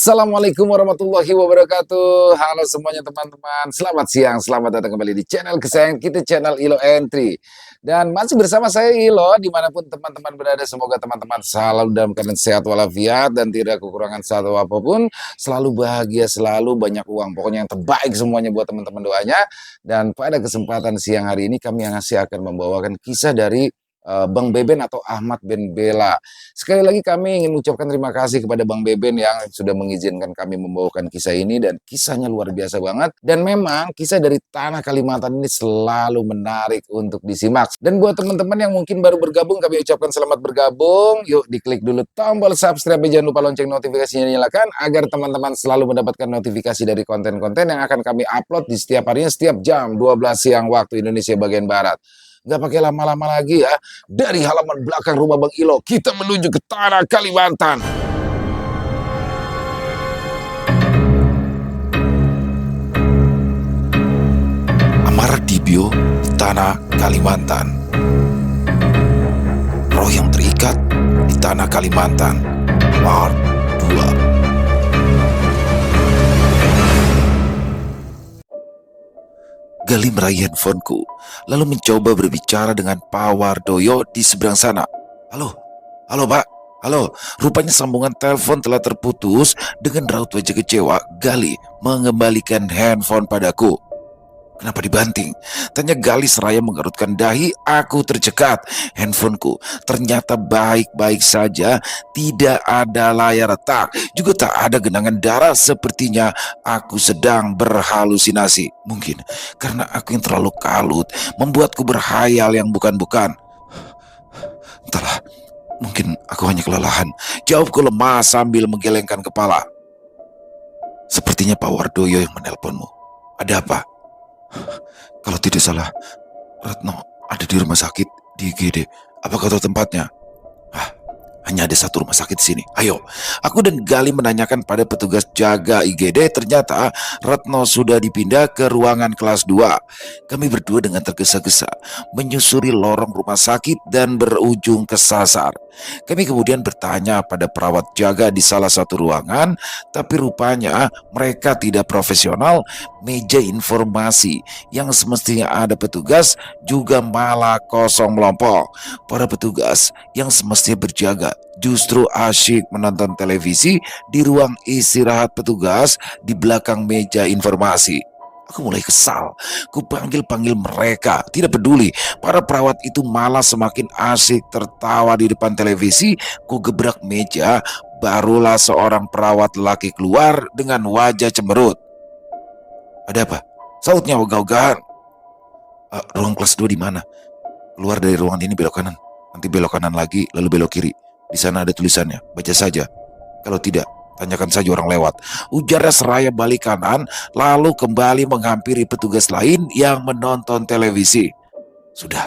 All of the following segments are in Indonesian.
Assalamualaikum warahmatullahi wabarakatuh. Halo semuanya teman-teman. Selamat siang, selamat datang kembali di channel kesayangan kita, channel Ilo Entry. Dan masih bersama saya Ilo, dimanapun teman-teman berada. Semoga teman-teman selalu dalam keadaan sehat walafiat dan tidak kekurangan satu apapun. Selalu bahagia, selalu banyak uang. Pokoknya yang terbaik semuanya buat teman-teman doanya. Dan pada kesempatan siang hari ini kami yang akan membawakan kisah dari Bang Beben atau Ahmad Ben Bella. Sekali lagi kami ingin mengucapkan terima kasih kepada Bang Beben yang sudah mengizinkan kami membawakan kisah ini, dan kisahnya luar biasa banget. Dan memang kisah dari tanah Kalimantan ini selalu menarik untuk disimak. Dan buat teman-teman yang mungkin baru bergabung, kami ucapkan selamat bergabung. Yuk diklik dulu tombol subscribe, jangan lupa lonceng notifikasinya nyalakan agar teman-teman selalu mendapatkan notifikasi dari konten-konten yang akan kami upload di setiap harinya, setiap jam 12 siang waktu Indonesia bagian Barat. Nggak pakai lama-lama lagi ya. Dari halaman belakang rumah Bang Ilo, kita menuju ke tanah Kalimantan. Amardibio di tanah Kalimantan. Roh yang terikat di tanah Kalimantan, Part 2. Gali meraih handphoneku, lalu mencoba berbicara dengan Pak Wardoyo di seberang sana. Halo, halo Pak, halo. Rupanya sambungan telepon telah terputus. Dengan raut wajah kecewa, Gali mengembalikan handphone padaku. Kenapa dibanting? Tanya Gali seraya mengerutkan dahi. Aku tercekat. Handphoneku ternyata baik-baik saja. Tidak ada layar retak, juga tak ada genangan darah. Sepertinya aku sedang berhalusinasi. Mungkin karena aku yang terlalu kalut membuatku berhayal yang bukan-bukan. Entahlah, mungkin aku hanya kelelahan. Jawabku lemah sambil menggelengkan kepala. Sepertinya Pak Wardoyo yang menelponmu. Ada apa? Kalau tidak salah, Retno ada di rumah sakit di IGD. Apa kau tahu tempatnya? Hanya ada satu rumah sakit di sini. Ayo, aku dan Gali menanyakan pada petugas jaga IGD. Ternyata Retno sudah dipindah ke ruangan kelas 2. Kami berdua dengan tergesa-gesa menyusuri lorong rumah sakit dan berujung kesasar. Kami kemudian bertanya pada perawat jaga di salah satu ruangan, tapi rupanya mereka tidak profesional. Meja informasi yang semestinya ada petugas juga malah kosong melompong. Para petugas yang semestinya berjaga justru asyik menonton televisi di ruang istirahat petugas di belakang meja informasi. Aku mulai kesal. Ku panggil-panggil mereka, tidak peduli. Para perawat itu malah semakin asyik tertawa di depan televisi. Ku gebrak meja, barulah seorang perawat laki keluar dengan wajah cemberut. Ada apa? Sautnya ogah-ogahan. Ruang kelas 2 di mana? Keluar dari ruangan ini belok kanan. Nanti belok kanan lagi, lalu belok kiri. Di sana ada tulisannya, baca saja. Kalau tidak, tanyakan saja orang lewat. Ujarnya seraya balik kanan, lalu kembali menghampiri petugas lain yang menonton televisi. Sudah.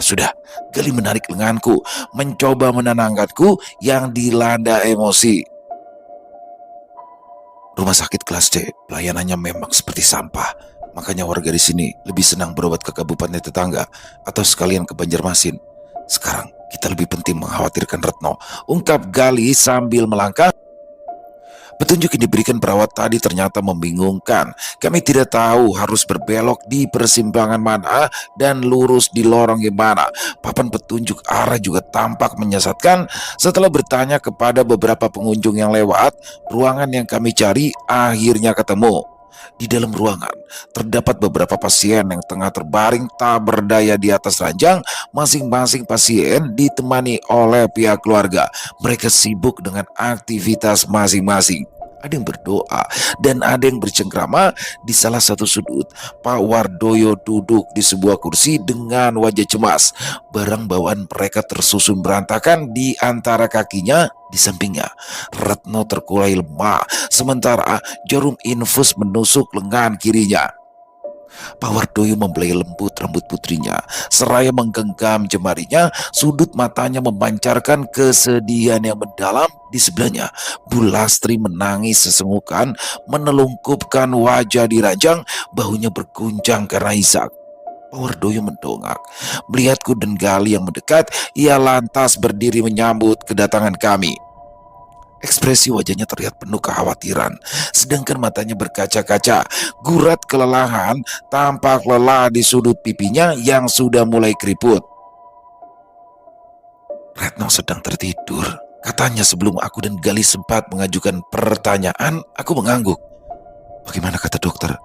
Gali menarik lenganku, mencoba menenangkanku yang dilanda emosi. Rumah sakit kelas C, pelayanannya memang seperti sampah. Makanya warga di sini lebih senang berobat ke kabupaten tetangga atau sekalian ke Banjarmasin. Sekarang kita lebih penting mengkhawatirkan Retno, ungkap Gali sambil melangkah. Petunjuk yang diberikan perawat tadi ternyata membingungkan. Kami tidak tahu harus berbelok di persimpangan mana dan lurus di lorong gimana. Papan petunjuk arah juga tampak menyesatkan. Setelah bertanya kepada beberapa pengunjung yang lewat, ruangan yang kami cari akhirnya ketemu. Di dalam ruangan terdapat beberapa pasien yang tengah terbaring tak berdaya di atas ranjang. Masing-masing pasien ditemani oleh pihak keluarga. Mereka sibuk dengan aktivitas masing-masing. Ada yang berdoa dan ada yang bercengkrama. Di salah satu sudut, Pak Wardoyo duduk di sebuah kursi dengan wajah cemas. Barang bawaan mereka tersusun berantakan di antara kakinya. Di sampingnya, Retno terkulai lemah, sementara jarum infus menusuk lengan kirinya. Pak Wardoyo membelai lembut rambut putrinya, seraya menggenggam jemarinya. Sudut matanya memancarkan kesedihan yang mendalam. Di sebelahnya, Bu Lastri menangis sesenggukan, menelungkupkan wajah di ranjang, bahunya berguncang karena isak. Pak Wardoyo mendongak. Melihatku dan Gali yang mendekat, ia lantas berdiri menyambut kedatangan kami. Ekspresi wajahnya terlihat penuh kekhawatiran, sedangkan matanya berkaca-kaca. Gurat kelelahan tampak lelah di sudut pipinya yang sudah mulai keriput. Retno sedang tertidur, katanya sebelum aku dan Gali sempat mengajukan pertanyaan. Aku mengangguk. Bagaimana kata dokter?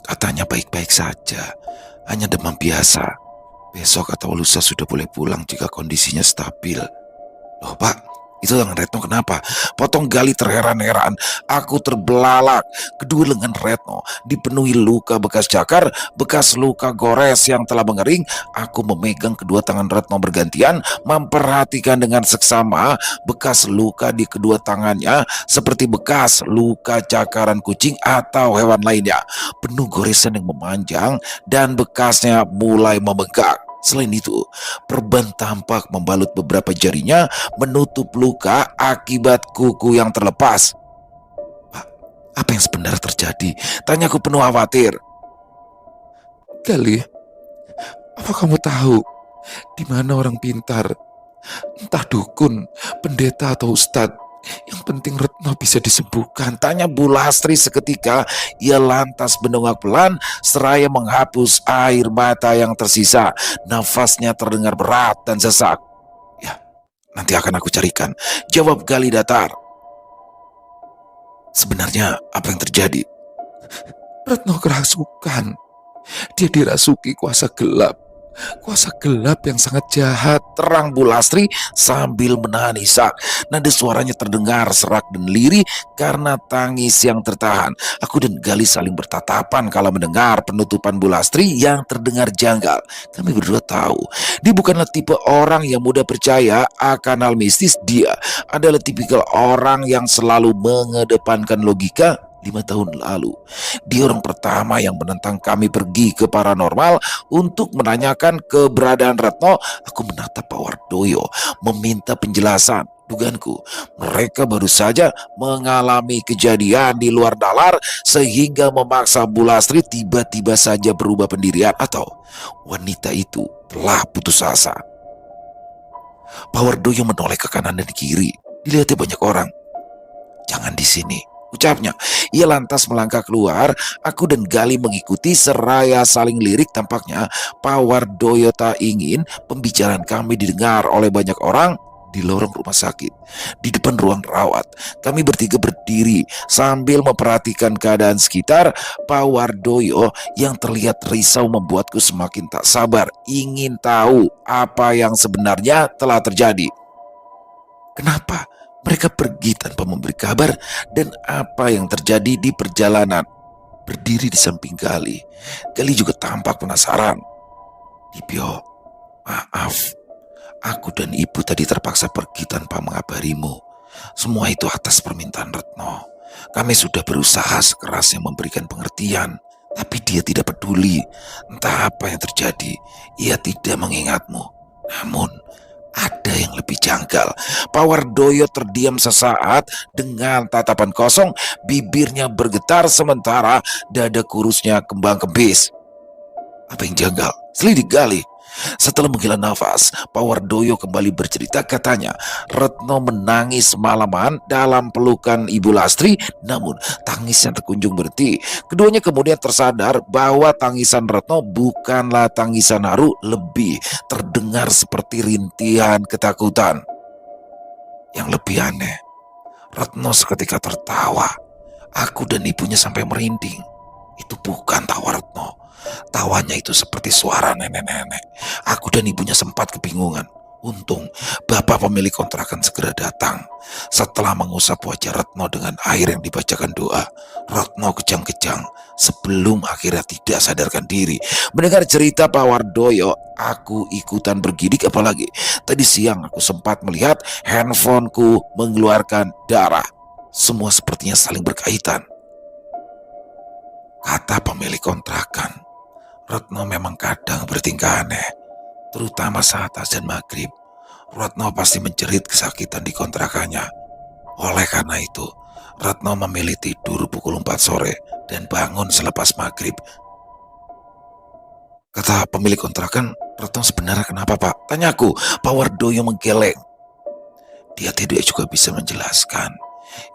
Katanya baik-baik saja, hanya demam biasa. Besok atau lusa sudah boleh pulang jika kondisinya stabil. Loh Pak, itu tangan Retno kenapa? Potong Gali terheran-heran. Aku terbelalak. Kedua lengan Retno dipenuhi luka bekas cakar, bekas luka gores yang telah mengering. Aku memegang kedua tangan Retno bergantian, memperhatikan dengan seksama bekas luka di kedua tangannya seperti bekas luka cakaran kucing atau hewan lainnya. Penuh goresan yang memanjang dan bekasnya mulai membengkak. Selain itu, perban tampak membalut beberapa jarinya, menutup luka akibat kuku yang terlepas. Pak, apa yang sebenarnya terjadi? Tanyaku penuh khawatir. Gali, apa kamu tahu di mana orang pintar? Entah dukun, pendeta atau ustadz. Yang penting Retno bisa disembuhkan. Tanya Bu Lastri seketika. Ia lantas mendongak pelan seraya menghapus air mata yang tersisa. Nafasnya terdengar berat dan sesak. Ya, nanti akan aku carikan, jawab Gali datar. Sebenarnya apa yang terjadi? Retno kerasukan. Dia dirasuki kuasa gelap. Kuasa gelap yang sangat jahat, terang Bu Lastri sambil menahan isak. Nada suaranya terdengar serak dan lirih karena tangis yang tertahan. Aku dan Gali saling bertatapan kala mendengar penutupan Bu Lastri yang terdengar janggal. Kami berdua tahu dia bukanlah tipe orang yang mudah percaya akan hal mistis. Dia adalah tipikal orang yang selalu mengedepankan logika. 5 tahun lalu, dia orang pertama yang menentang kami pergi ke paranormal untuk menanyakan keberadaan Retno. Aku menatap Pak Wardoyo, meminta penjelasan. Dugaanku, mereka baru saja mengalami kejadian di luar nalar sehingga memaksa Bu Lastri tiba-tiba saja berubah pendirian, atau wanita itu telah putus asa. Pak Wardoyo menoleh ke kanan dan kiri. Dilihatnya banyak orang. Jangan di sini, ucapnya. Ia lantas melangkah keluar. Aku dan Gali mengikuti seraya saling lirik. Tampaknya Pak Wardoyo tak ingin pembicaraan kami didengar oleh banyak orang. Di lorong rumah sakit, di depan ruang rawat, kami bertiga berdiri sambil memperhatikan keadaan sekitar. Pak Wardoyo yang terlihat risau membuatku semakin tak sabar, ingin tahu apa yang sebenarnya telah terjadi. Kenapa mereka pergi tanpa memberi kabar, dan apa yang terjadi di perjalanan? Berdiri di samping Gali, Gali juga tampak penasaran. Dipio, maaf, aku dan ibu tadi terpaksa pergi tanpa mengabarimu. Semua itu atas permintaan Retno. Kami sudah berusaha sekerasnya memberikan pengertian, tapi dia tidak peduli. Entah apa yang terjadi, ia tidak mengingatmu. Namun ada yang lebih janggal. Pak Wardoyo terdiam sesaat dengan tatapan kosong. Bibirnya bergetar sementara dada kurusnya kembang-kembis. Apa yang janggal? Selidik Gali. Setelah menghela nafas, Pak Wardoyo kembali bercerita. Katanya Retno menangis semalaman dalam pelukan Ibu Lastri, namun tangisnya tak kunjung berhenti. Keduanya kemudian tersadar bahwa tangisan Retno bukanlah tangisan haru, lebih terdengar seperti rintihan ketakutan. Yang lebih aneh, Retno seketika tertawa. Aku dan ibunya sampai merinding. Itu bukan tawa Retno. Tawanya itu seperti suara nenek-nenek. Aku dan ibunya sempat kebingungan. Untung bapak pemilik kontrakan segera datang. Setelah mengusap wajah Retno dengan air yang dibacakan doa, Retno kejang-kejang sebelum akhirnya tidak sadarkan diri. Mendengar cerita Pak Wardoyo, aku ikutan bergidik. Apalagi tadi siang aku sempat melihat handphoneku mengeluarkan darah. Semua sepertinya saling berkaitan. Kata pemilik kontrakan, Retno memang kadang bertingkah aneh, terutama saat azan maghrib. Retno pasti menjerit kesakitan di kontrakannya. Oleh karena itu, Retno memilih tidur pukul 4 sore dan bangun selepas maghrib. Kata pemilik kontrakan, Retno sebenarnya kenapa Pak? Tanyaku. Pak Wardoyo menggeleng. Dia tidak juga bisa menjelaskan.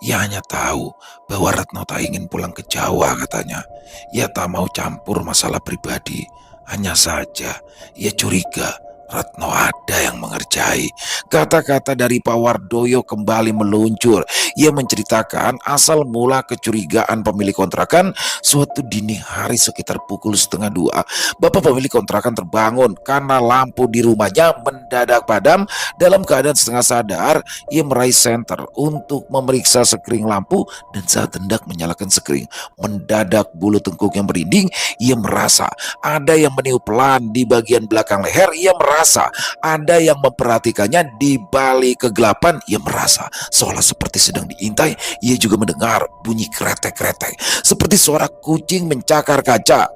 Ia hanya tahu bahwa Retno tak ingin pulang ke Jawa katanya. Ia tak mau campur masalah pribadi. Hanya saja ia curiga Retno ada yang mengerjai. Kata-kata dari Pak Wardoyo kembali meluncur. Ia menceritakan asal mula kecurigaan pemilik kontrakan. Suatu dini hari sekitar pukul 1:30, bapak pemilik kontrakan terbangun karena lampu di rumahnya mendadak padam. Dalam keadaan setengah sadar, ia meraih senter untuk memeriksa sekring lampu, dan saat hendak menyalakan sekring, mendadak bulu tengkuknya merinding. Ia merasa ada yang meniup pelan di bagian belakang leher. Ia merasa ada yang memperhatikannya di balik kegelapan. Ia merasa seolah seperti sedang diintai. Ia juga mendengar bunyi kretek-kretek seperti suara kucing mencakar kaca.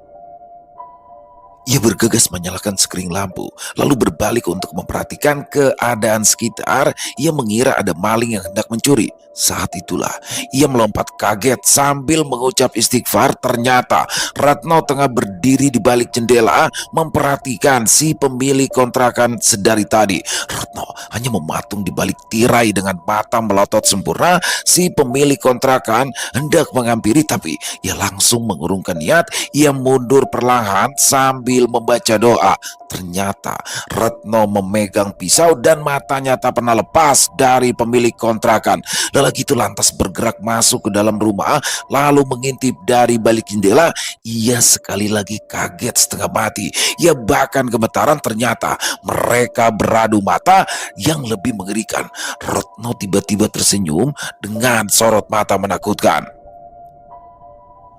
Ia bergegas menyalakan sekring lampu, lalu berbalik untuk memperhatikan keadaan sekitar. Ia mengira ada maling yang hendak mencuri. Saat itulah ia melompat kaget sambil mengucap istighfar. Ternyata Retno tengah berdiri di balik jendela memperhatikan si pemilik kontrakan sedari tadi. Retno hanya mematung di balik tirai dengan mata melotot sempurna. Si pemilik kontrakan hendak menghampiri, tapi ia langsung mengurungkan niat. Ia mundur perlahan sambil membaca doa. Ternyata Retno memegang pisau dan matanya tak pernah lepas dari pemilik kontrakan. Lelaki itu lantas bergerak masuk ke dalam rumah, lalu mengintip dari balik jendela. Ia sekali lagi kaget setengah mati. Ia bahkan gemetaran. Ternyata mereka beradu mata. Yang lebih mengerikan, Retno tiba-tiba tersenyum dengan sorot mata menakutkan.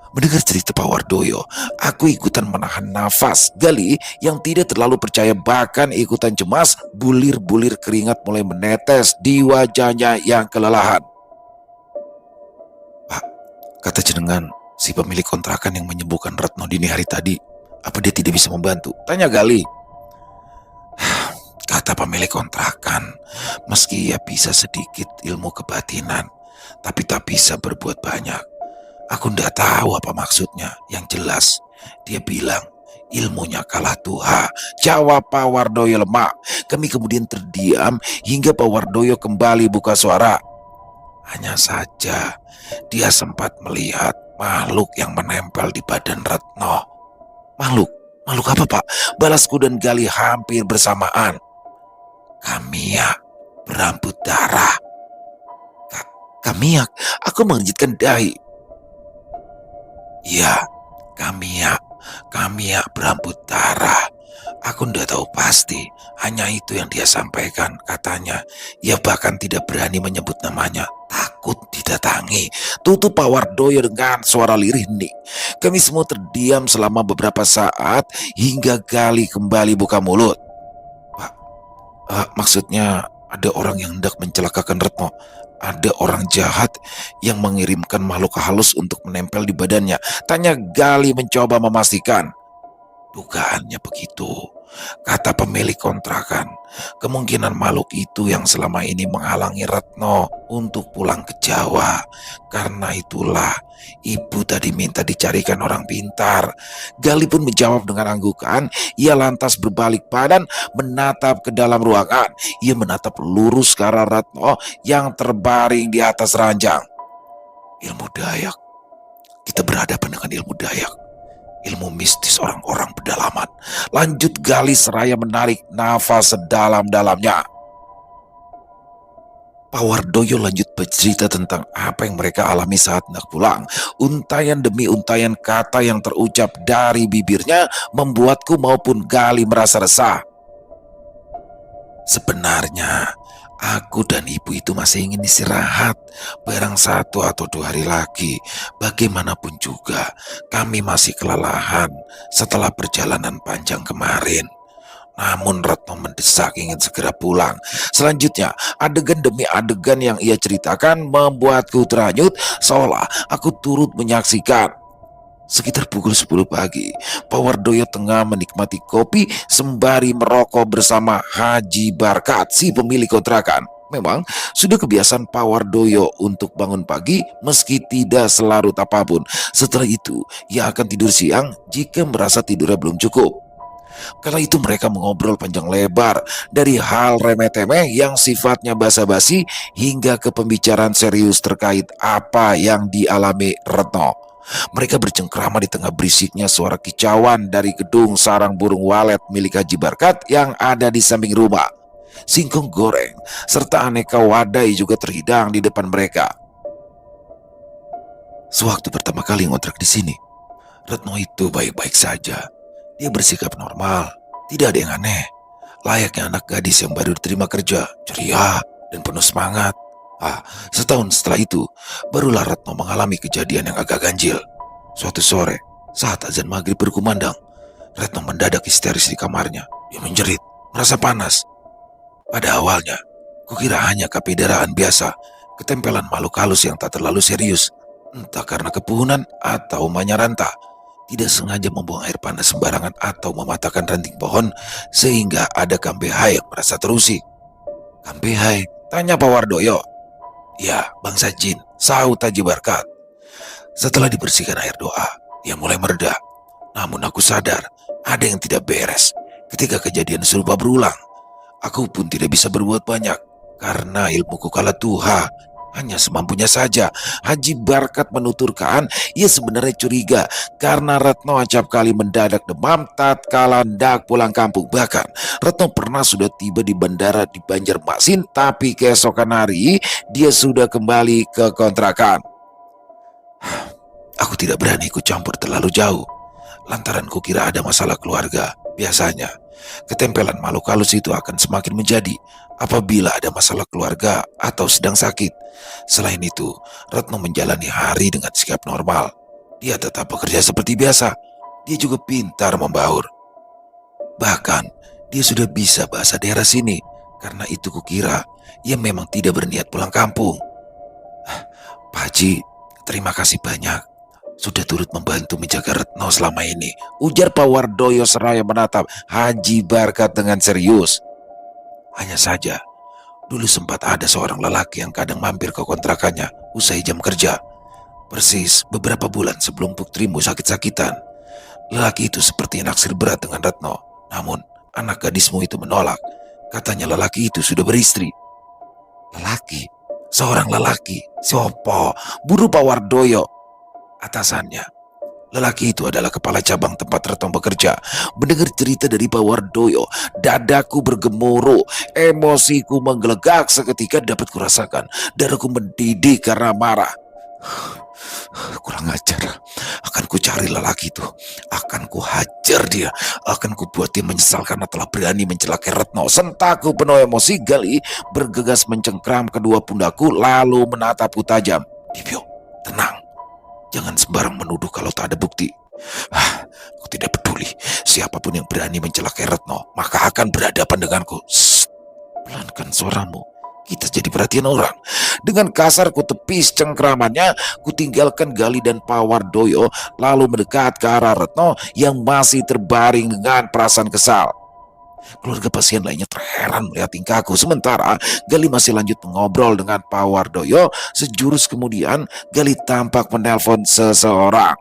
Mendengar cerita Pak Wardoyo, aku ikutan menahan nafas. Gali yang tidak terlalu percaya bahkan ikutan cemas. Bulir-bulir keringat mulai menetes di wajahnya yang kelelahan. Pak, kata jenengan, si pemilik kontrakan yang menyembuhkan Retno dini hari tadi, apa dia tidak bisa membantu? Tanya Gali. Kata pemilik kontrakan, meski ia bisa sedikit ilmu kebatinan, tapi tak bisa berbuat banyak. Aku ndak tahu apa maksudnya. Yang jelas, dia bilang ilmunya kalah Tuha. Jawab Pak Wardoyo lemah. Kami kemudian terdiam hingga Pak Wardoyo kembali buka suara. Hanya saja, dia sempat melihat makhluk yang menempel di badan Retno. Makhluk? Makhluk apa, Pak? Balasku dan Gali hampir bersamaan. Kamiak berambut darah. Kamiak? Aku mengerjitkan dahi. Ya, Kamiak berambut darah. Aku ndak tahu pasti, hanya itu yang dia sampaikan. Katanya, ia bahkan tidak berani menyebut namanya, takut didatangi. Tutup Pak Wardoyo dengan suara lirih hening. Kami semua terdiam selama beberapa saat hingga Gali kembali buka mulut. Pak, maksudnya ada orang yang hendak mencelakakan Retno. Ada orang jahat yang mengirimkan makhluk halus untuk menempel di badannya. Tanya Gali mencoba memastikan. Dugaannya begitu, kata pemilik kontrakan. Kemungkinan makhluk itu yang selama ini menghalangi Retno untuk pulang ke Jawa. Karena itulah ibu tadi minta dicarikan orang pintar. Gali pun menjawab dengan anggukan. Ia lantas berbalik badan menatap ke dalam ruangan. Ia menatap lurus ke arah Retno yang terbaring di atas ranjang. Ilmu Dayak. Kita berhadapan dengan ilmu Dayak. Ilmu mistis orang-orang pedalaman. Lanjut Gali seraya menarik nafas sedalam-dalamnya. Pak Wardoyo lanjut bercerita tentang apa yang mereka alami saat hendak pulang. Untayan demi untayan kata yang terucap dari bibirnya membuatku maupun Gali merasa resah. Sebenarnya aku dan ibu itu masih ingin istirahat barang 1 atau 2 hari lagi. Bagaimanapun juga kami masih kelelahan setelah perjalanan panjang kemarin. Namun Retno mendesak ingin segera pulang. Selanjutnya adegan demi adegan yang ia ceritakan membuatku terhanyut seolah aku turut menyaksikan. Sekitar pukul 10 pagi, Pak Wardoyo tengah menikmati kopi sembari merokok bersama Haji Barkat, si pemilik kontrakan. Memang sudah kebiasaan Pak Wardoyo untuk bangun pagi meski tidak selarut apapun. Setelah itu, ia akan tidur siang jika merasa tidurnya belum cukup. Kala itu mereka mengobrol panjang lebar dari hal remeh-temeh yang sifatnya basa-basi hingga ke pembicaraan serius terkait apa yang dialami Retno. Mereka bercengkrama di tengah berisiknya suara kicauan dari gedung sarang burung walet milik Haji Barkat yang ada di samping rumah. Singkong goreng serta aneka wadai juga terhidang di depan mereka. Sewaktu pertama kali ngontrak di sini, Retno itu baik-baik saja. Dia bersikap normal, tidak ada yang aneh. Layaknya anak gadis yang baru diterima kerja, ceria dan penuh semangat. Setahun setelah itu, barulah Retno mengalami kejadian yang agak ganjil. Suatu sore, saat azan maghrib berkumandang, Retno mendadak histeris di kamarnya. Dia menjerit, merasa panas. Pada awalnya, kukira hanya kepedaraan biasa, ketempelan makhluk halus yang tak terlalu serius. Entah karena kepuhunan atau manyaranta, tidak sengaja membuang air panas sembarangan atau mematahkan ranting pohon sehingga ada Kambehai yang merasa terusik. Kambehai, tanya Pak Wardoyo. Ya, bangsa jin, sahut Haji Barkat. Setelah dibersihkan air doa, dia mulai mereda. Namun aku sadar, ada yang tidak beres. Ketika kejadian serupa berulang, aku pun tidak bisa berbuat banyak karena ilmuku kalah tuha. Hanya semampunya saja. Haji Barkat menuturkan ia sebenarnya curiga karena Retno acap kali mendadak demam tatkala hendak pulang kampung. Bahkan Retno pernah sudah tiba di bandara di Banjarmasin, tapi keesokan hari dia sudah kembali ke kontrakan. Aku tidak berani ikut campur terlalu jauh lantaran kukira ada masalah keluarga. Biasanya ketempelan makhluk halus itu akan semakin menjadi apabila ada masalah keluarga atau sedang sakit. Selain itu, Retno menjalani hari dengan sikap normal. Dia tetap bekerja seperti biasa. Dia juga pintar membaur. Bahkan, dia sudah bisa bahasa daerah sini. Karena itu kukira, ia memang tidak berniat pulang kampung. Pak Haji, terima kasih banyak. Sudah turut membantu menjaga Retno selama ini, ujar Pak Wardoyo seraya menatap Haji Barkat dengan serius. Hanya saja, dulu sempat ada seorang lelaki yang kadang mampir ke kontrakannya usai jam kerja. Persis beberapa bulan sebelum putrimu sakit-sakitan. Lelaki itu seperti naksir berat dengan Retno. Namun, anak gadismu itu menolak. Katanya lelaki itu sudah beristri. Lelaki? Seorang lelaki? Sopo? Buru Pak Wardoyo. Atasannya. Lelaki itu adalah kepala cabang tempat Retno bekerja. Mendengar cerita dari Pak Wardoyo, dadaku bergemuruh, emosiku menggelegak seketika dapat kurasakan. Darahku mendidih karena marah. Kurang ajar. Akan ku cari lelaki itu. Akan ku hajar dia. Akan ku buat dia menyesal karena telah berani mencelakai Retno. Sentakku penuh emosi, Gali bergegas mencengkram kedua pundakku lalu menatapku tajam. Dibyo, tenang. Jangan sembarang menuduh kalau tak ada bukti. Aku tidak peduli. Siapapun yang berani mencelakai Retno, maka akan berhadapan denganku. Shh, pelankan suaramu. Kita jadi perhatian orang. Dengan kasar ku tepis cengkramannya, ku tinggalkan Gali dan Pak Wardoyo, lalu mendekat ke arah Retno yang masih terbaring dengan perasaan kesal. Keluarga pasien lainnya terheran melihat tingkahku. Sementara Gali masih lanjut mengobrol dengan Pak Wardoyo. Sejurus kemudian Gali tampak menelpon seseorang.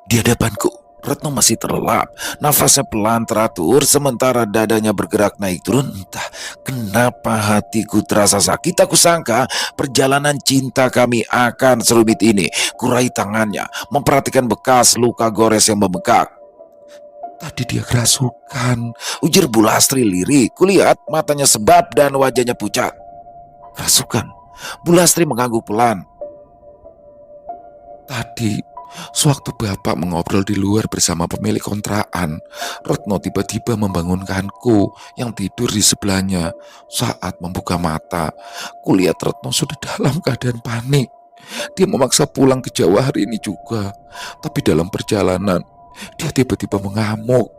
Di hadapanku Retno masih terlelap. Nafasnya pelan teratur sementara dadanya bergerak naik turun. Entah kenapa hatiku terasa sakit. Aku sangka perjalanan cinta kami akan serumit ini. Kurai tangannya memperhatikan bekas luka gores yang membengkak. Tadi dia kerasukan, ujar Bu Lastri lirik. Kulihat matanya sebab dan wajahnya pucat. Kerasukan? Bu Lastri mengangguk pelan. Tadi, sewaktu Bapak mengobrol di luar bersama pemilik kontrakan, Retno tiba-tiba membangunkanku yang tidur di sebelahnya. Saat membuka mata, kulihat Retno sudah dalam keadaan panik. Dia memaksa pulang ke Jawa hari ini juga. Tapi dalam perjalanan, dia tiba-tiba mengamuk.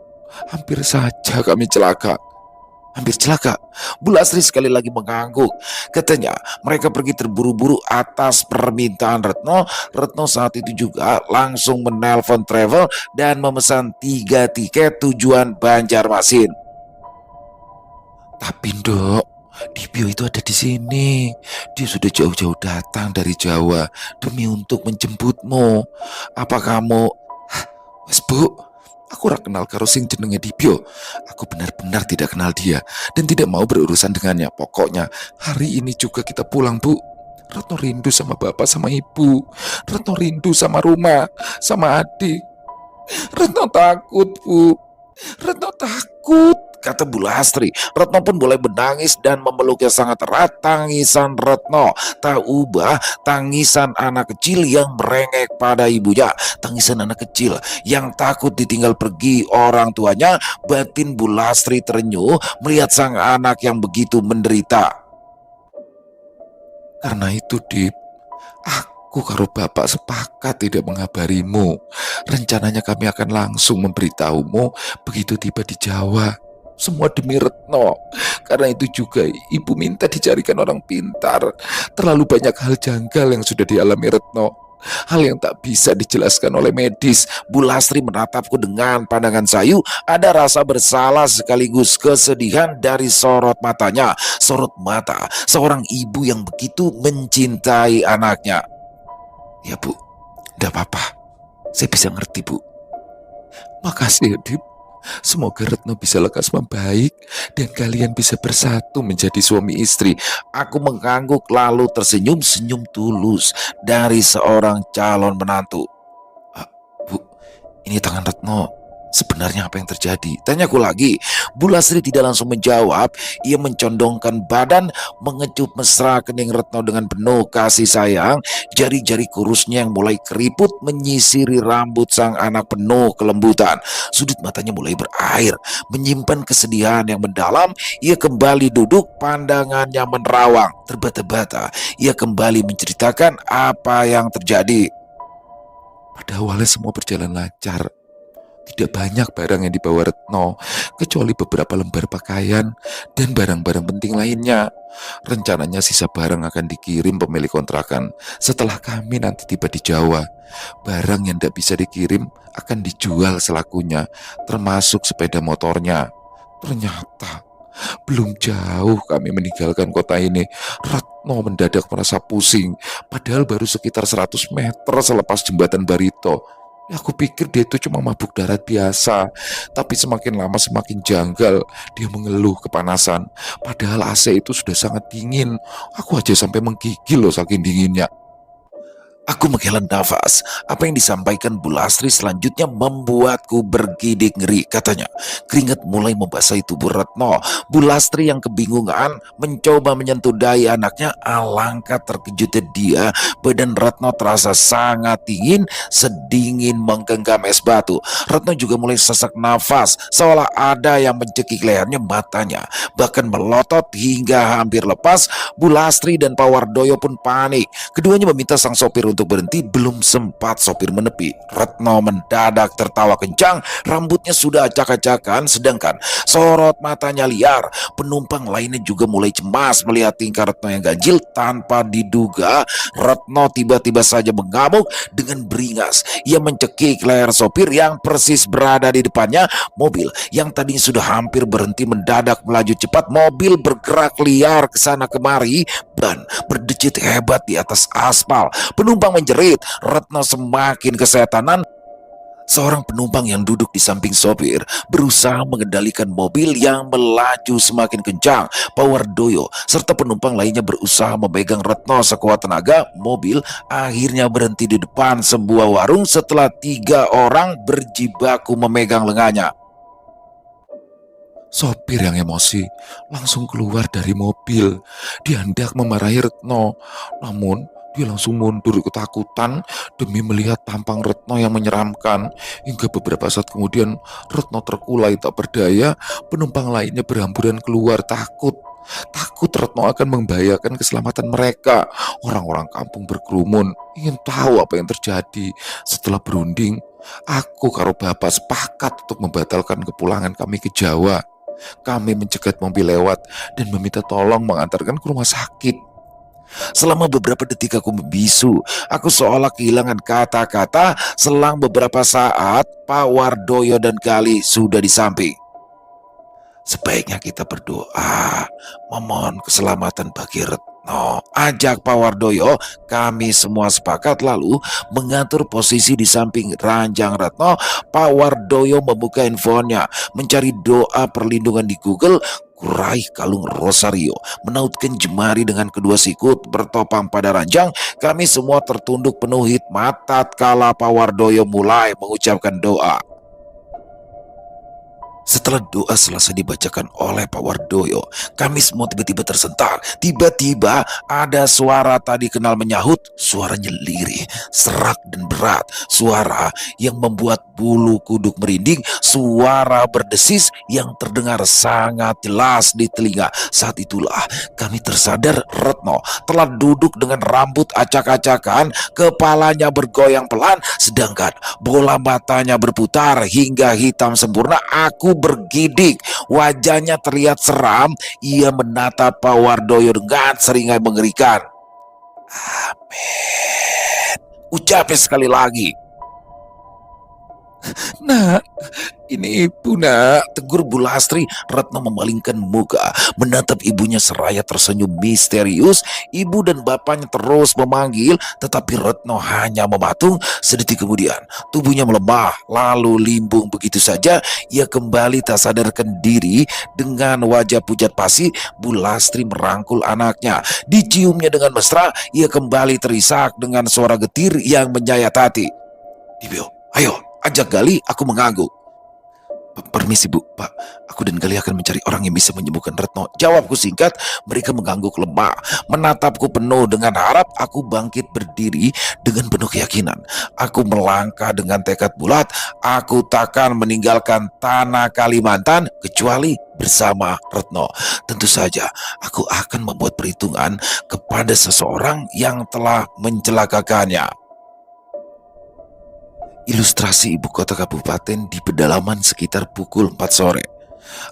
Hampir saja kami celaka. Hampir celaka? Bu Lastri sekali lagi mengangguk. Katanya mereka pergi terburu-buru atas permintaan Retno. Retno saat itu juga langsung menelpon travel dan memesan 3 tiket tujuan Banjarmasin. Tapi Dok, Dibyo itu ada di sini. Dia sudah jauh-jauh datang dari Jawa demi untuk menjemputmu. Apa kamu... Wes Bu, Aku ora kenal karo sing jenenge Dibyo. Aku benar-benar tidak kenal dia dan tidak mau berurusan dengannya. Pokoknya hari ini juga kita pulang, Bu. Retno rindu sama bapak sama ibu. Retno rindu sama rumah, sama adik. Retno takut, Bu. Retno takut, kata Bu Lastri. Retno pun mulai menangis dan memeluknya sangat erat. Tangisan Retno tak ubah tangisan anak kecil yang merengek pada ibunya. Tangisan anak kecil yang takut ditinggal pergi orang tuanya. Batin Bu Lastri terenyuh melihat sang anak yang begitu menderita. Karena itu, Dip, aku karo bapak sepakat tidak mengabarimu. Rencananya kami akan langsung memberitahumu begitu tiba di Jawa. Semua demi Retno. Karena itu juga ibu minta dicarikan orang pintar. Terlalu banyak hal janggal yang sudah dialami Retno. Hal yang tak bisa dijelaskan oleh medis. Bu Lastri menatapku dengan pandangan sayu. Ada rasa bersalah sekaligus kesedihan dari sorot matanya. Sorot mata seorang ibu yang begitu mencintai anaknya. Ya, Bu, tidak apa-apa. Saya bisa ngerti, Bu. Makasih ya, Dip. Semoga Retno bisa lekas membaik dan kalian bisa bersatu menjadi suami istri. Aku mengangguk lalu tersenyum senyum tulus dari seorang calon menantu. "Ah, Bu, ini tangan Retno. Sebenarnya apa yang terjadi?" Tanyaku lagi. Bu Lastri tidak langsung menjawab. Ia mencondongkan badan, mengecup mesra kening Retno dengan penuh kasih sayang. Jari-jari kurusnya yang mulai keriput menyisiri rambut sang anak penuh kelembutan. Sudut matanya mulai berair, menyimpan kesedihan yang mendalam. Ia kembali duduk, pandangannya menerawang. Terbata-bata, ia kembali menceritakan apa yang terjadi. Pada awalnya semua berjalan lancar. Tidak banyak barang yang dibawa Retno, kecuali beberapa lembar pakaian dan barang-barang penting lainnya. Rencananya sisa barang akan dikirim pemilik kontrakan setelah kami nanti tiba di Jawa. Barang yang tidak bisa dikirim akan dijual selakunya, termasuk sepeda motornya. Ternyata belum jauh kami meninggalkan kota ini, Retno mendadak merasa pusing, padahal baru sekitar 100 meter selepas jembatan Barito. Aku pikir dia itu cuma mabuk darat biasa, tapi semakin lama semakin janggal. Dia mengeluh kepanasan, padahal AC itu sudah sangat dingin. Aku aja sampai menggigil loh saking dinginnya. Aku menghela nafas. Apa yang disampaikan Bu Lastri selanjutnya membuatku bergidik ngeri. Katanya, keringat mulai membasahi tubuh Retno. Bu Lastri yang kebingungan mencoba menyentuh dahi anaknya. Alangkah terkejutnya dia. Badan Retno terasa sangat dingin, sedingin menggenggam es batu. Retno juga mulai sesak nafas, seolah ada yang mencekik lehernya, matanya bahkan melotot hingga hampir lepas. Bu Lastri dan Pak Wardoyo pun panik. Keduanya meminta sang sopir untuk berhenti. Belum sempat sopir menepi, Retno mendadak tertawa kencang. Rambutnya sudah acak-acakan, sedangkan sorot matanya liar. Penumpang lainnya juga mulai cemas melihat tingkah Retno yang ganjil. Tanpa diduga, Retno tiba-tiba saja mengamuk dengan beringas. Ia mencekik leher sopir yang persis berada di depannya. Mobil yang tadinya sudah hampir berhenti mendadak melaju cepat. Mobil bergerak liar ke sana kemari, ban berdecit hebat di atas aspal. Penumpang menjerit. Retno semakin kesetanan. Seorang penumpang yang duduk di samping sopir berusaha mengendalikan mobil yang melaju semakin kencang. Pak Wardoyo serta penumpang lainnya berusaha memegang Retno sekuat tenaga. Mobil akhirnya berhenti di depan sebuah warung setelah 3 orang berjibaku memegang lengannya. Sopir yang emosi langsung keluar dari mobil. Dia hendak memarahi Retno, namun dia langsung mundur ketakutan demi melihat tampang Retno yang menyeramkan. Hingga beberapa saat kemudian Retno terkulai tak berdaya. Penumpang lainnya berhamburan keluar takut. Takut Retno akan membahayakan keselamatan mereka. Orang-orang kampung berkerumun ingin tahu apa yang terjadi. Setelah berunding, aku karo bapak sepakat untuk membatalkan kepulangan kami ke Jawa. Kami mencegat mobil lewat dan meminta tolong mengantarkan ke rumah sakit. Selama beberapa detik aku membisu. Aku seolah kehilangan kata-kata. Selang beberapa saat, Pak Wardoyo dan Gali sudah di samping. Sebaiknya kita berdoa, memohon keselamatan bagi Retno. Retno ajak Pak Wardoyo. Kami semua sepakat lalu mengatur posisi di samping ranjang Retno. Pak Wardoyo membuka handphonenya, mencari doa perlindungan di Google. Kuraih kalung rosario, menautkan jemari dengan kedua sikut bertopang pada ranjang. Kami semua tertunduk penuh hikmat tatkala Pak Wardoyo mulai mengucapkan doa. Setelah doa selesai dibacakan oleh Pak Wardoyo, kami semua tiba-tiba tersentak. Tiba-tiba ada suara tadi kenal menyahut. Suaranya lirih, serak dan berat. Suara yang membuat bulu kuduk merinding. Suara berdesis yang terdengar sangat jelas di telinga. Saat itulah kami tersadar Retno telah duduk dengan rambut acak-acakan, kepalanya bergoyang pelan, sedangkan bola matanya berputar hingga hitam sempurna. Aku bergidik, wajahnya terlihat seram. Ia menatap Pak Wardoyo dengan seringai mengerikan. Amin, ucapnya sekali lagi. Nak, ini ibu nak, tegur Bu Lastri. Retno memalingkan muka, menatap ibunya seraya tersenyum misterius. Ibu dan bapaknya terus memanggil, tetapi Retno hanya mematung. Sedetik kemudian, tubuhnya melemah, lalu limbung begitu saja. Ia kembali tak sadarkan diri. Dengan wajah pucat pasi, Bu Lastri merangkul anaknya. Diciumnya dengan mesra. Ia kembali terisak dengan suara getir yang menyayat hati. Dibio, ayo, ajak Gali, aku mengangguk. Permisi Bu, Pak, aku dan Gali akan mencari orang yang bisa menyembuhkan Retno. Jawabku singkat. Mereka mengangguk lemah, menatapku penuh dengan harap. Aku bangkit berdiri dengan penuh keyakinan. Aku melangkah dengan tekad bulat. Aku takkan meninggalkan tanah Kalimantan kecuali bersama Retno. Tentu saja aku akan membuat perhitungan kepada seseorang yang telah mencelakakannya. Ilustrasi ibu kota kabupaten di pedalaman sekitar pukul 4 sore.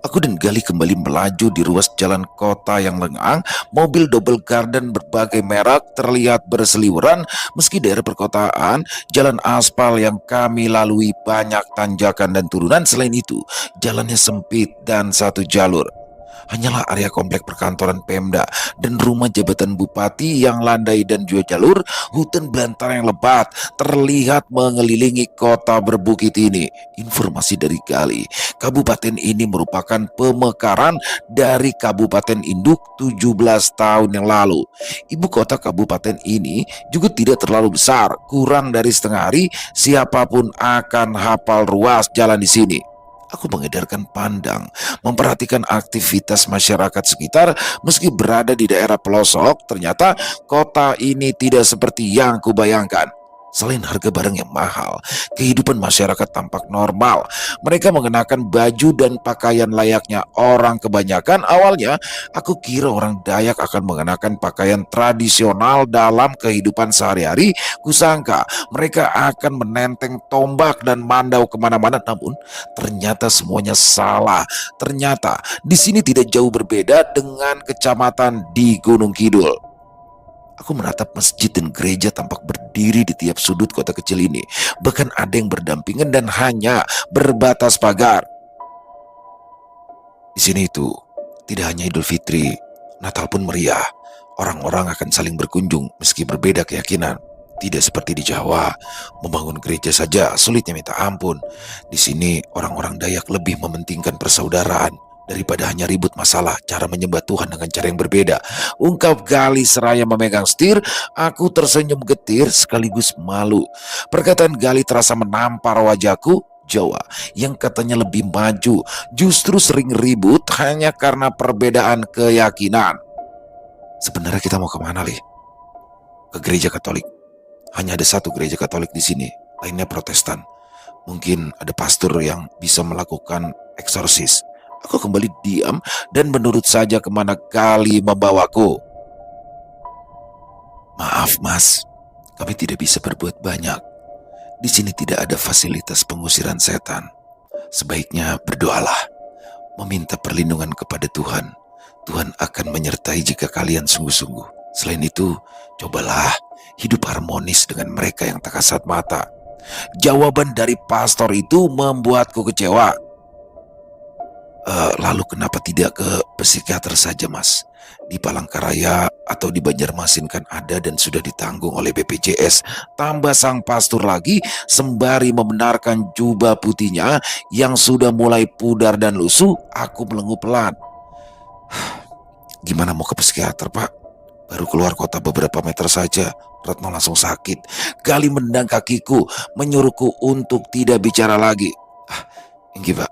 Aku dan Gali kembali melaju di ruas jalan kota yang lengang. Mobil double garden berbagai merek terlihat berseliweran. Meski daerah perkotaan, jalan aspal yang kami lalui banyak tanjakan dan turunan. Selain itu, jalannya sempit dan satu jalur. Hanyalah area komplek perkantoran Pemda dan rumah jabatan bupati yang landai dan dua jalur. Hutan belantara yang lebat terlihat mengelilingi kota berbukit ini. Informasi dari Gali, kabupaten ini merupakan pemekaran dari kabupaten induk 17 tahun yang lalu. Ibu kota kabupaten ini juga tidak terlalu besar, kurang dari setengah hari siapapun akan hafal ruas jalan di sini. Aku mengedarkan pandang, memperhatikan aktivitas masyarakat sekitar. Meski berada di daerah pelosok, ternyata kota ini tidak seperti yang kubayangkan. Selain harga barang yang mahal, kehidupan masyarakat tampak normal. Mereka mengenakan baju dan pakaian layaknya orang kebanyakan. Awalnya, aku kira orang Dayak akan mengenakan pakaian tradisional dalam kehidupan sehari-hari. Kusangka mereka akan menenteng tombak dan mandau kemana-mana. Namun, ternyata semuanya salah. Ternyata di sini tidak jauh berbeda dengan kecamatan di Gunung Kidul. Aku menatap masjid dan gereja tampak berdiri di tiap sudut kota kecil ini. Bahkan ada yang berdampingan dan hanya berbatas pagar. Di sini itu tidak hanya Idul Fitri, Natal pun meriah. Orang-orang akan saling berkunjung meski berbeda keyakinan. Tidak seperti di Jawa, membangun gereja saja sulitnya minta ampun. Di sini orang-orang Dayak lebih mementingkan persaudaraan daripada hanya ribut masalah cara menyembah Tuhan dengan cara yang berbeda. Ungkap Gali seraya memegang setir. Aku tersenyum getir sekaligus malu. Perkataan Gali terasa menampar wajahku. Jawa yang katanya lebih maju justru sering ribut hanya karena perbedaan keyakinan. Sebenarnya kita mau kemana, Li? Ke gereja Katolik. Hanya ada satu gereja Katolik di sini, lainnya Protestan. Mungkin ada pastor yang bisa melakukan eksorsis. Aku kembali diam dan menurut saja kemana Gali membawaku. Maaf Mas, kami tidak bisa berbuat banyak. Di sini tidak ada fasilitas pengusiran setan. Sebaiknya berdoalah, meminta perlindungan kepada Tuhan. Tuhan akan menyertai jika kalian sungguh-sungguh. Selain itu, cobalah hidup harmonis dengan mereka yang tak kasat mata. Jawaban dari pastor itu membuatku kecewa. Lalu kenapa tidak ke psikiater saja, Mas? Di Palangkaraya atau di Banjarmasin kan ada dan sudah ditanggung oleh BPJS. Tambah sang pastor lagi sembari membenarkan jubah putihnya yang sudah mulai pudar dan lusuh, aku melenggu pelan. Gimana mau ke psikiater, Pak? Baru keluar kota beberapa meter saja, Retno langsung sakit. Gali mendang kakiku, menyuruhku untuk tidak bicara lagi. Ah, Enggi, Pak.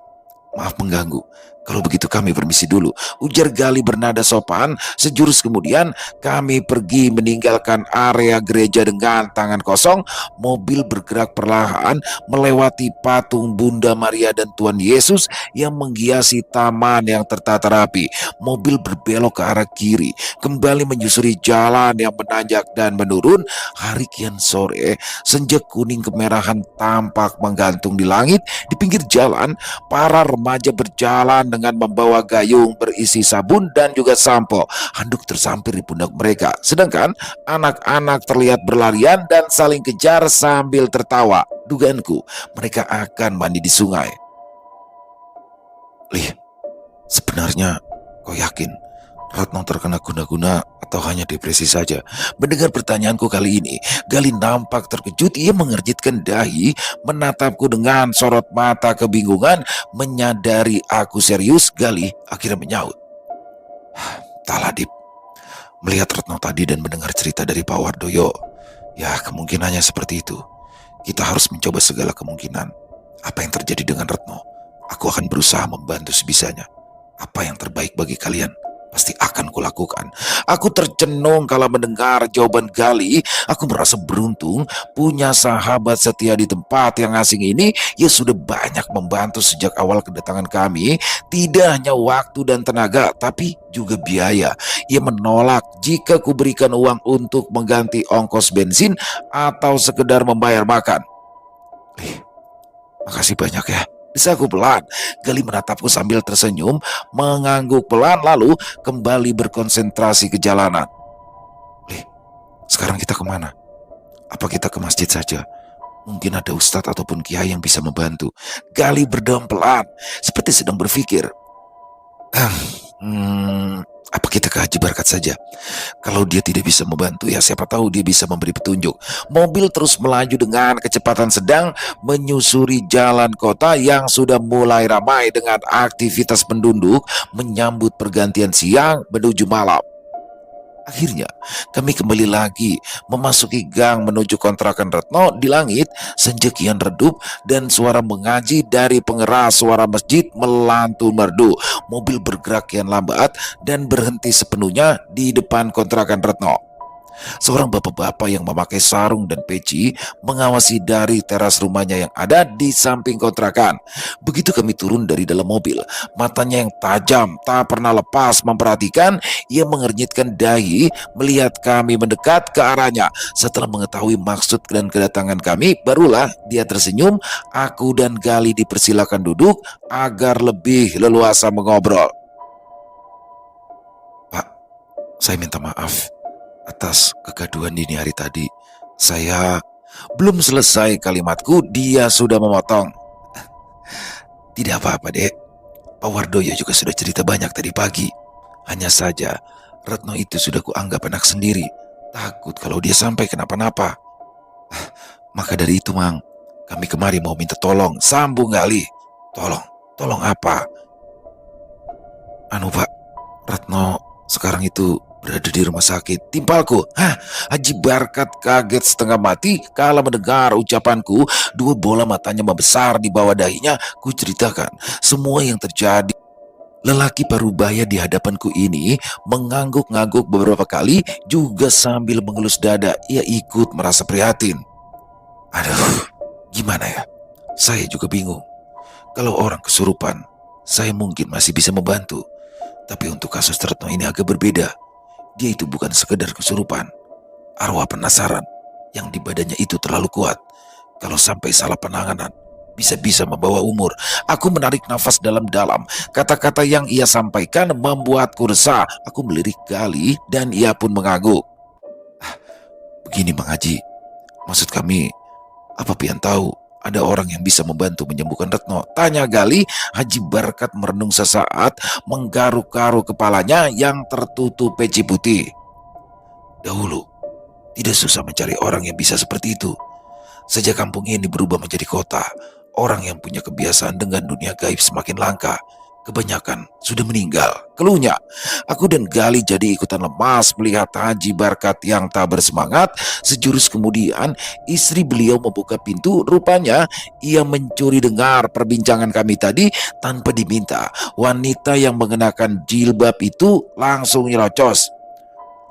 Maaf mengganggu. Kalau begitu kami permisi dulu, ujar Gali bernada sopan. Sejurus kemudian kami pergi meninggalkan area gereja dengan tangan kosong. Mobil bergerak perlahan melewati patung Bunda Maria dan Tuhan Yesus yang menghiasi taman yang tertata rapi. Mobil berbelok ke arah kiri, kembali menyusuri jalan yang menanjak dan menurun. Hari kian sore, senja kuning kemerahan tampak menggantung di langit. Di pinggir jalan, para remaja berjalan dengan membawa gayung berisi sabun dan juga sampo. Handuk tersampir di pundak mereka. Sedangkan anak-anak terlihat berlarian dan saling kejar sambil tertawa. Dugaanku, mereka akan mandi di sungai. Lih, sebenarnya kau yakin Retno terkena guna-guna atau hanya depresi saja? Mendengar pertanyaanku kali ini, Gali nampak terkejut. Ia mengerjitkan dahi, menatapku dengan sorot mata kebingungan. Menyadari aku serius, Gali akhirnya menyaut. Entahlah, Dip. Melihat Retno tadi dan mendengar cerita dari Pak Wardoyo, ya kemungkinannya seperti itu. Kita harus mencoba segala kemungkinan. Apa yang terjadi dengan Retno? Aku akan berusaha membantu sebisanya. Apa yang terbaik bagi kalian pasti akan kulakukan. Aku tercenung kala mendengar jawaban Gali. Aku merasa beruntung punya sahabat setia di tempat yang asing ini. Ia sudah banyak membantu sejak awal kedatangan kami. Tidak hanya waktu dan tenaga, tapi juga biaya. Ia menolak jika kuberikan uang untuk mengganti ongkos bensin atau sekedar membayar makan. Makasih banyak ya. Desaku pelan. Gali menatapku sambil tersenyum, mengangguk pelan lalu kembali berkonsentrasi ke jalanan. Sekarang kita kemana? Apa kita ke masjid saja? Mungkin ada ustadz ataupun kiai yang bisa membantu. Gali berdaun pelan, seperti sedang berpikir. Apa kita ke Haji Barkat saja? Kalau dia tidak bisa membantu, ya siapa tahu dia bisa memberi petunjuk. Mobil terus melaju dengan kecepatan sedang menyusuri jalan kota yang sudah mulai ramai dengan aktivitas penduduk menyambut pergantian siang menuju malam. Akhirnya kami kembali lagi memasuki gang menuju kontrakan Retno. Di langit senja kian redup dan suara mengaji dari pengeras suara masjid melantun merdu. Mobil bergerak kian lambat dan berhenti sepenuhnya di depan kontrakan Retno. Seorang bapak-bapak yang memakai sarung dan peci mengawasi dari teras rumahnya yang ada di samping kontrakan. Begitu kami turun dari dalam mobil, matanya yang tajam tak pernah lepas memperhatikan. Ia mengernyitkan dahi melihat kami mendekat ke arahnya. Setelah mengetahui maksud dan kedatangan kami, barulah dia tersenyum. Aku dan Gali dipersilakan duduk agar lebih leluasa mengobrol. Pak, saya minta maaf atas kegaduhan dini hari tadi. Saya belum selesai kalimatku, dia sudah memotong. Tidak apa-apa, Dek. Pak Wardoyo juga sudah cerita banyak tadi pagi. Hanya saja Retno itu sudah kuanggap anak sendiri. Takut kalau dia sampai kenapa-napa. Maka dari itu, Mang, kami kemari mau minta tolong. Sambung Gali. Tolong apa? Pak, Retno sekarang itu berada di rumah sakit. Timpalku. Haji Barkat kaget setengah mati kala mendengar ucapanku. Dua bola matanya membesar di bawah dahinya. Ku ceritakan semua yang terjadi. Lelaki parubaya di hadapanku ini mengangguk-ngangguk beberapa kali juga sambil mengelus dada. Ia ikut merasa prihatin. Aduh, gimana ya? Saya juga bingung. Kalau orang kesurupan, saya mungkin masih bisa membantu. Tapi untuk kasus Retno ini agak berbeda. Dia itu bukan sekedar kesurupan. Arwah penasaran yang di badannya itu terlalu kuat. Kalau sampai salah penanganan, bisa-bisa membawa umur. Aku menarik nafas dalam-dalam. Kata-kata yang ia sampaikan membuatku resah. Aku melirik Gali dan ia pun mengangguk. Begini Bang Haji, maksud kami, apa pian tahu ada orang yang bisa membantu menyembuhkan Retno? Tanya Gali. Haji Barkat merenung sesaat, menggaruk-garuk kepalanya yang tertutup peci putih. Dahulu, tidak susah mencari orang yang bisa seperti itu. Sejak kampung ini berubah menjadi kota, orang yang punya kebiasaan dengan dunia gaib semakin langka. Kebanyakan sudah meninggal. Keluhnya, aku dan Gali jadi ikutan lemas melihat Haji Barkat yang tak bersemangat. Sejurus kemudian, istri beliau membuka pintu. Rupanya, ia mencuri dengar perbincangan kami tadi tanpa diminta. Wanita yang mengenakan jilbab itu langsung nyerocos.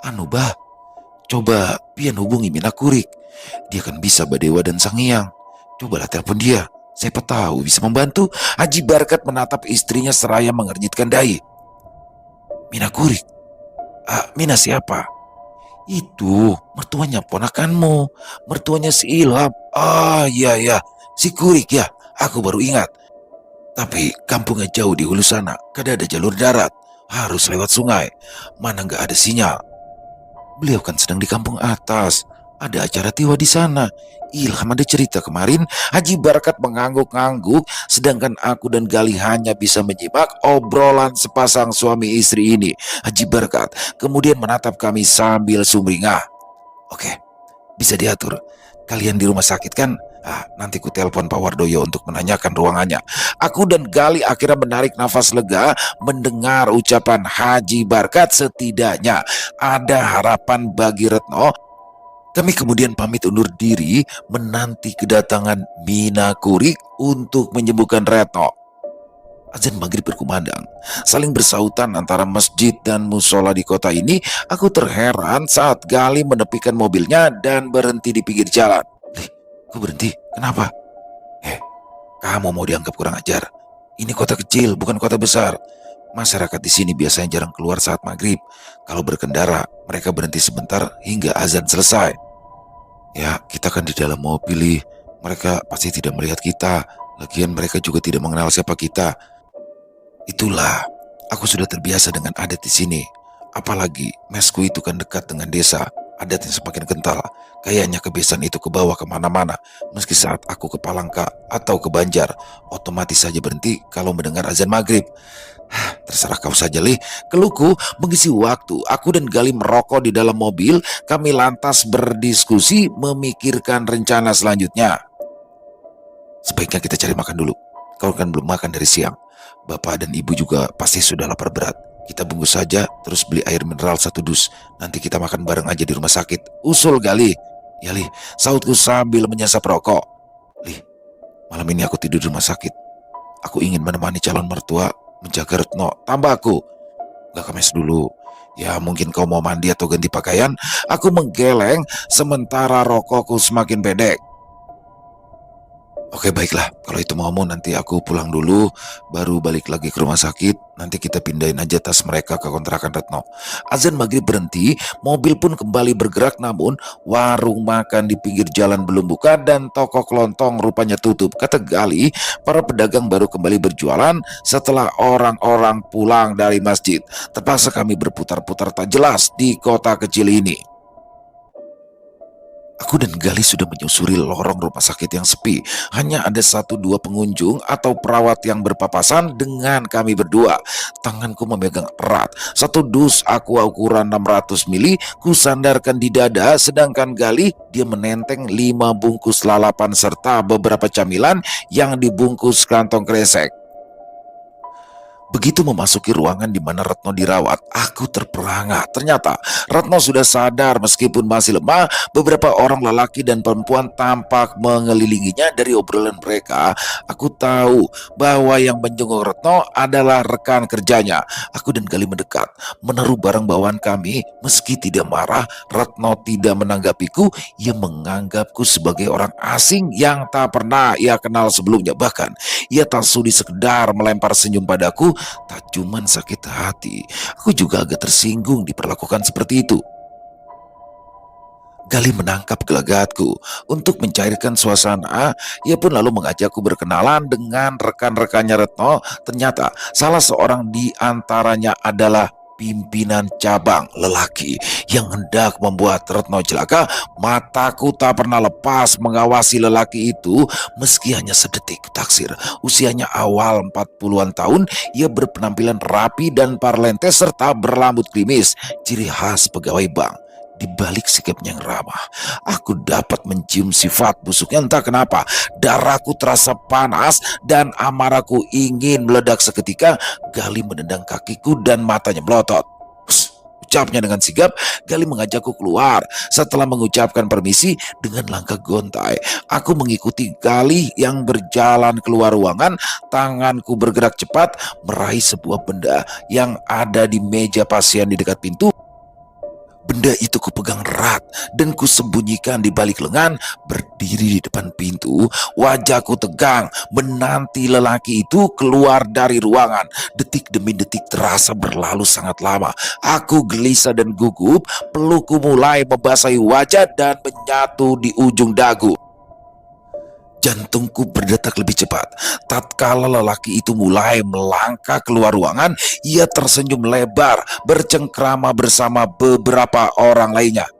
Anu bah, coba pian hubungi Mina Kurik. Dia kan bisa Badewa dan Sang Hyang. Cobalah telepon dia. Siapa tahu bisa membantu. Haji Barkat menatap istrinya seraya mengernyitkan dahi. Mina Kurik? Mina siapa? Itu mertuanya ponakanmu. Mertuanya si Ilham. Iya, si Kurik ya. Aku baru ingat. Tapi kampungnya jauh di hulu sana. Kada ada jalur darat. Harus lewat sungai. Mana nggak ada sinyal. Beliau kan sedang di kampung atas. Ada acara tiwa di sana. Ilham ada cerita kemarin. Haji Barkat mengangguk-angguk, sedangkan aku dan Gali hanya bisa menyimak obrolan sepasang suami istri ini. Haji Barkat kemudian menatap kami sambil sumringah. Oke, bisa diatur. Kalian di rumah sakit kan? Nanti ku telepon Pak Wardoyo untuk menanyakan ruangannya. Aku dan Gali akhirnya menarik nafas lega mendengar ucapan Haji Barkat. Setidaknya ada harapan bagi Retno. Kami kemudian pamit undur diri menanti kedatangan Mina Kurik untuk menyembuhkan Retno. Azan maghrib berkumandang, saling bersautan antara masjid dan musola di kota ini. Aku terheran saat Gali menepikan mobilnya dan berhenti di pinggir jalan. Kok berhenti? Kenapa? Kamu mau dianggap kurang ajar? Ini kota kecil, bukan kota besar. Masyarakat di sini biasanya jarang keluar saat maghrib. Kalau berkendara, mereka berhenti sebentar hingga azan selesai. Ya, kita kan di dalam mobil. Mereka pasti tidak melihat kita. Lagian mereka juga tidak mengenal siapa kita. Itulah, aku sudah terbiasa dengan adat di sini. Apalagi mesku itu kan dekat dengan desa. Adatnya semakin kental. Kayaknya kebiasaan itu ke bawah kemana-mana. Meski saat aku ke Palangka atau ke Banjar, otomatis saja berhenti kalau mendengar azan maghrib. Terserah kau saja, Lih. Keluhku mengisi waktu. Aku dan Gali merokok di dalam mobil. Kami lantas berdiskusi memikirkan rencana selanjutnya. Sebaiknya kita cari makan dulu. Kau kan belum makan dari siang. Bapak dan ibu juga pasti sudah lapar berat. Kita bungkus saja, terus beli air mineral 1 dus. Nanti kita makan bareng aja di rumah sakit. Usul Gali. Ya, Lih, sautku sambil menyasap rokok. Lih, malam ini aku tidur di rumah sakit. Aku ingin menemani calon mertua menjaga Retno. Tambah aku. Gak kemes dulu. Ya mungkin kau mau mandi atau ganti pakaian. Aku menggeleng sementara rokokku semakin pendek. Oke, baiklah, kalau itu maumu nanti aku pulang dulu, baru balik lagi ke rumah sakit. Nanti kita pindahin aja tas mereka ke kontrakan Retno. Azan maghrib berhenti, mobil pun kembali bergerak, namun warung makan di pinggir jalan belum buka dan toko kelontong rupanya tutup. Kata Gali, para pedagang baru kembali berjualan setelah orang-orang pulang dari masjid. Terpaksa kami berputar-putar tak jelas di kota kecil ini. Aku dan Gali sudah menyusuri lorong rumah sakit yang sepi. Hanya ada 1-2 pengunjung atau perawat yang berpapasan dengan kami berdua. Tanganku memegang erat. 1 dus aqua ukuran 600 mili ku sandarkan di dada, sedangkan Gali dia menenteng 5 bungkus lalapan serta beberapa camilan yang dibungkus kantong kresek. Begitu memasuki ruangan di mana Retno dirawat, aku terperangah. Ternyata Retno sudah sadar meskipun masih lemah. Beberapa orang lelaki dan perempuan tampak mengelilinginya. Dari obrolan mereka, aku tahu bahwa yang menjenguk Retno adalah rekan kerjanya. Aku dan Gali mendekat, menaruh barang bawaan kami. Meski tidak marah, Retno tidak menanggapiku. Ia menganggapku sebagai orang asing yang tak pernah ia kenal sebelumnya. Bahkan ia tak sudi sekedar melempar senyum padaku. Tak cuman sakit hati, aku juga agak tersinggung diperlakukan seperti itu. Gali menangkap gelagatku. Untuk mencairkan suasana, ia pun lalu mengajakku berkenalan dengan rekan-rekannya Retno. Ternyata salah seorang di antaranya adalah pimpinan cabang lelaki yang hendak membuat Retno celaka, mataku tak pernah lepas mengawasi lelaki itu meski hanya sedetik. Taksir, usianya awal 40-an tahun, ia berpenampilan rapi dan parlente serta berambut klimis, ciri khas pegawai bank. Di balik sikapnya yang ramah, aku dapat mencium sifat busuknya. Entah kenapa, darahku terasa panas dan amarahku ingin meledak seketika. Gali menendang kakiku dan matanya melotot. "Hus," ucapnya dengan sigap. Gali mengajakku keluar. Setelah mengucapkan permisi dengan langkah gontai, aku mengikuti Gali yang berjalan keluar ruangan. Tanganku bergerak cepat meraih sebuah benda yang ada di meja pasien di dekat pintu. Benda itu kupegang erat dan kusembunyikan di balik lengan. Berdiri di depan pintu, wajahku tegang menanti lelaki itu keluar dari ruangan. Detik demi detik terasa berlalu sangat lama. Aku gelisah dan gugup, pelukku mulai membasahi wajah dan menyatu di ujung dagu. Jantungku berdetak lebih cepat. Tatkala lelaki itu mulai melangkah keluar ruangan, ia tersenyum lebar, bercengkrama bersama beberapa orang lainnya.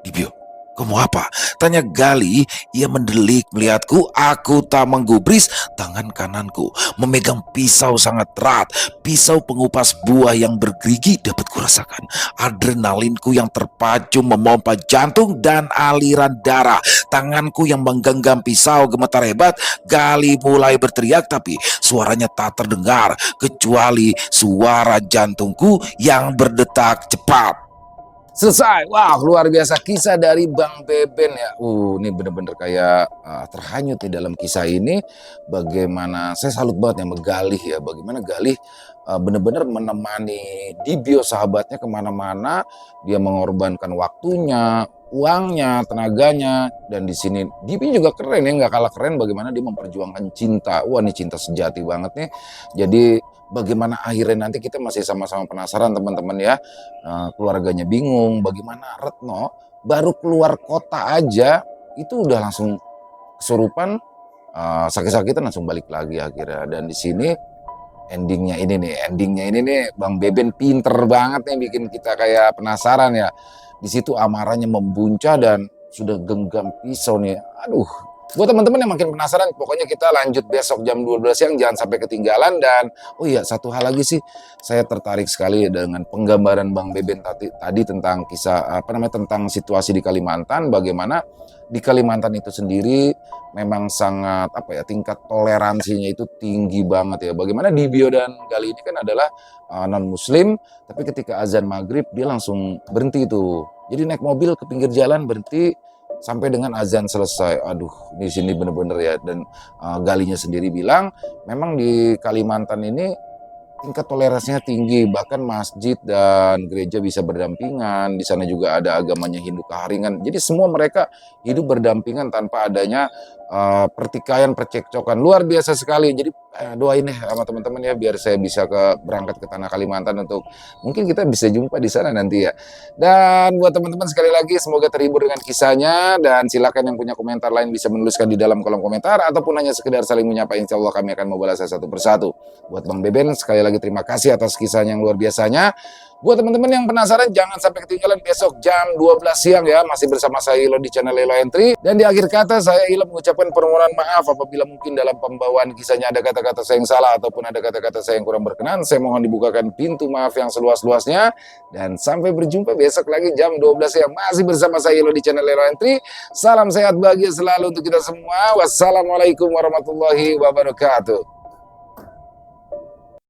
"Dibio, kamu apa?" tanya Gali. Ia mendelik melihatku. Aku tak menggubris. Tangan kananku memegang pisau sangat erat. Pisau pengupas buah yang bergerigi. Dapat kurasakan adrenalinku yang terpacu memompa jantung dan aliran darah. Tanganku yang menggenggam pisau gemetar hebat. Gali mulai berteriak, tapi suaranya tak terdengar kecuali suara jantungku yang berdetak cepat. Selesai. Wah, luar biasa kisah dari Bang Beben ya. Ini bener-bener kayak terhanyut di dalam kisah ini. Bagaimana saya salut banget ya sama Galih ya. Bagaimana Galih bener-bener menemani Dibio sahabatnya kemana-mana. Dia mengorbankan waktunya, uangnya, tenaganya. Dan di sini Dibio juga keren ya, nggak kalah keren bagaimana dia memperjuangkan cinta. Wah, ini cinta sejati banget nih. Jadi bagaimana akhirnya nanti kita masih sama-sama penasaran teman-teman ya. Keluarganya bingung bagaimana Retno baru keluar kota aja itu udah langsung kesurupan, sakit-sakitan langsung balik lagi akhirnya. Dan di sini endingnya ini nih Bang Beben pinter banget nih bikin kita kayak penasaran ya. Di situ amarahnya membuncah dan sudah genggam pisau nih. Aduh, buat teman-teman yang makin penasaran, pokoknya kita lanjut besok jam 12 siang, jangan sampai ketinggalan. Dan oh iya, satu hal lagi sih, saya tertarik sekali dengan penggambaran Bang Beben tadi tentang kisah tentang situasi di Kalimantan. Bagaimana di Kalimantan itu sendiri memang sangat tingkat toleransinya itu tinggi banget ya. Bagaimana Dibio dan Gali ini kan adalah non Muslim, tapi ketika azan maghrib dia langsung berhenti tuh. Jadi naik mobil ke pinggir jalan berhenti sampai dengan azan selesai. Aduh, di sini bener-bener ya. Dan Galinya sendiri bilang memang di Kalimantan ini tingkat toleransinya tinggi, bahkan masjid dan gereja bisa berdampingan. Di sana juga ada agamanya Hindu Kaharingan. Jadi semua mereka hidup berdampingan tanpa adanya pertikaian, percekcokan. Luar biasa sekali. Jadi doain deh sama teman-teman ya biar saya bisa berangkat ke tanah Kalimantan untuk mungkin kita bisa jumpa di sana nanti ya. Dan buat teman-teman sekali lagi semoga terhibur dengan kisahnya, dan silakan yang punya komentar lain bisa menuliskan di dalam kolom komentar ataupun hanya sekedar saling menyapa. Insya Allah kami akan membalasnya satu persatu. Buat Bang Beben sekali lagi terima kasih atas kisahnya yang luar biasanya. Buat teman-teman yang penasaran jangan sampai ketinggalan besok jam 12 siang ya. Masih bersama saya Ilo di channel Ilo Entry. Dan di akhir kata saya Ilo mengucapkan permohonan maaf apabila mungkin dalam pembawaan kisahnya ada kata-kata saya yang salah ataupun ada kata-kata saya yang kurang berkenan. Saya mohon dibukakan pintu maaf yang seluas-luasnya. Dan sampai berjumpa besok lagi jam 12 siang. Masih bersama saya Ilo di channel Ilo Entry. Salam sehat bahagia selalu untuk kita semua. Wassalamualaikum warahmatullahi wabarakatuh.